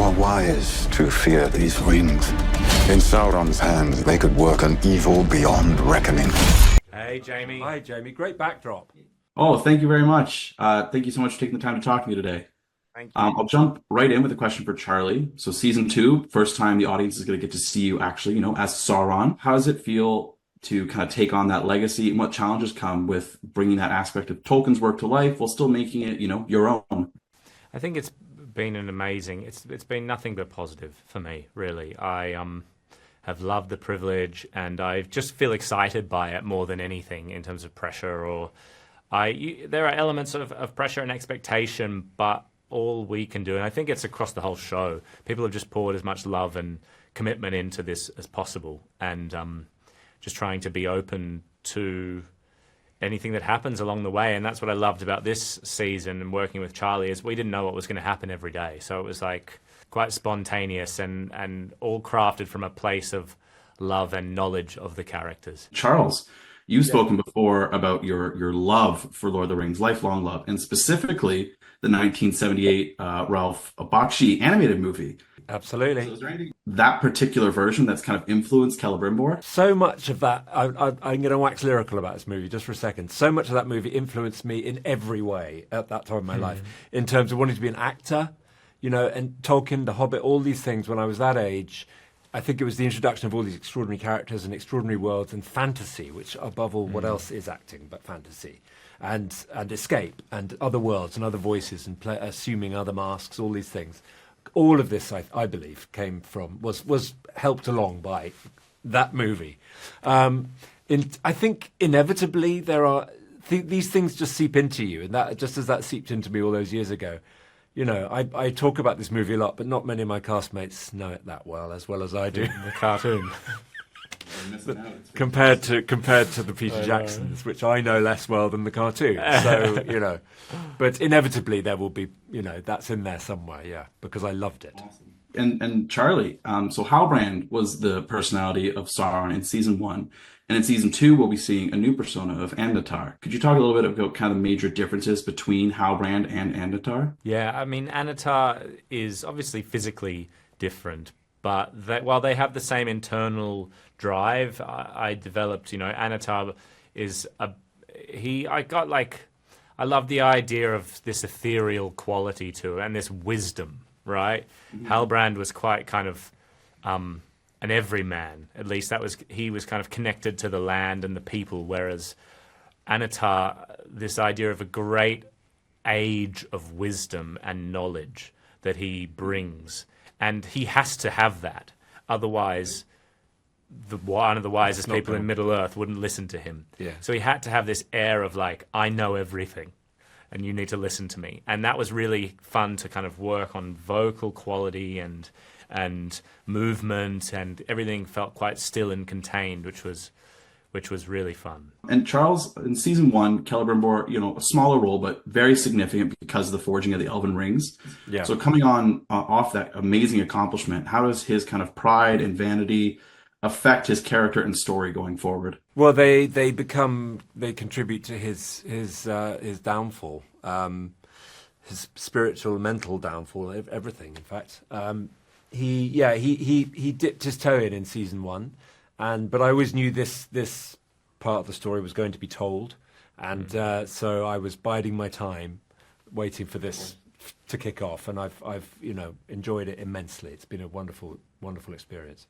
are wise to fear these rings. In Sauron's hands, they could work an evil beyond reckoning. Hey, Jamie. Hi, Jamie. Great backdrop. Oh, thank you very much. Thank you so much for taking the time to talk to me today. Thank you. I'll jump right in with a question for Charlie. So season 2, first time the audience is going to get to see you actually, as Sauron. How does it feel to kind of take on that legacy, and what challenges come with bringing that aspect of Tolkien's work to life while still making it, your own? I think it's been an amazing, it's been nothing but positive for me, really. I have loved the privilege, and I just feel excited by it more than anything in terms of pressure. Or there are elements of pressure and expectation, but all we can do, and I think it's across the whole show, people have just poured as much love and commitment into this as possible, and just trying to be open to anything that happens along the way. And that's what I loved about this season and working with Charlie, is we didn't know what was going to happen every day. So it was like quite spontaneous and all crafted from a place of love and knowledge of the characters. Charles, you've spoken before about your love for Lord of the Rings, lifelong love, and specifically the 1978 Ralph Bakshi animated movie. Absolutely. So is there anything that particular version that's kind of influenced Celebrimbor? So much of that, I'm going to wax lyrical about this movie just for a second. So much of that movie influenced me in every way at that time of my life, in terms of wanting to be an actor, and Tolkien, The Hobbit, all these things. When I was that age, I think it was the introduction of all these extraordinary characters and extraordinary worlds and fantasy, which above all, what else is acting but fantasy? And escape and other worlds and other voices and assuming other masks, all these things. All of this, I believe, was helped along by that movie. I think inevitably there are these things just seep into you, and that just as that seeped into me all those years ago. I talk about this movie a lot, but not many of my castmates know it that well as I do. The cartoon. compared to the Peter Jacksons, which I know less well than the cartoon. So, but inevitably there will be, that's in there somewhere, yeah, because I loved it. Awesome. And Charlie, so Halbrand was the personality of Sauron in season 1. And in season 2, we'll be seeing a new persona of Anatar. Could you talk a little bit about kind of the major differences between Halbrand and Anatar? Yeah, I mean, Anatar is obviously physically different, but while they have the same internal drive, I developed, Anatar is I love the idea of this ethereal quality to it and this wisdom, right? Mm-hmm. Halbrand was quite kind of an everyman, at least he was kind of connected to the land and the people, whereas Anatar, this idea of a great age of wisdom and knowledge that he brings, and he has to have that, otherwise one of the wisest people in Middle Earth wouldn't listen to him. Yeah. So he had to have this air of like, I know everything and you need to listen to me. And that was really fun to kind of work on vocal quality and movement, and everything felt quite still and contained, which was really fun. And Charles, in season 1, Celebrimbor, a smaller role, but very significant because of the forging of the Elven Rings. Yeah. So coming on off that amazing accomplishment, how does his kind of pride and vanity affect his character and story going forward? Well, they contribute to his downfall, his spiritual, mental downfall, everything. In fact, he dipped his toe in season 1, but I always knew this part of the story was going to be told, and so I was biding my time, waiting for this to kick off, and I've enjoyed it immensely. It's been a wonderful experience.